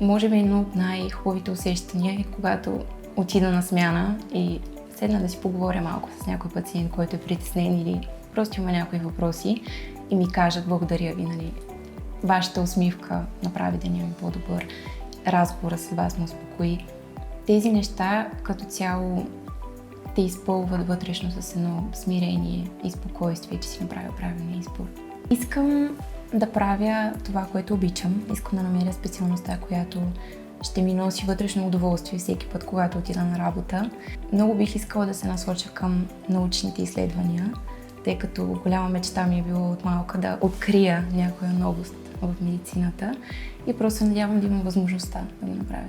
може би едно от най-хубавите усещания е когато отида на смяна и седна да си поговоря малко с някой пациент, който е притеснен или просто има някои въпроси и ми кажат благодаря ви, нали. Вашата усмивка направи деня ми по-добър, разговора с вас ме успокои. Тези неща като цяло те изпълват вътрешно с едно смирение и спокойствие, че си направя правилния избор. Искам да правя това, което обичам. Искам да намеря специалността, която ще ми носи вътрешно удоволствие всеки път, когато отида на работа. Много бих искала да се насоча към научните изследвания, тъй като голяма мечта ми е било от малка да открия някоя новост в медицината и просто надявам да имам възможността да го направя.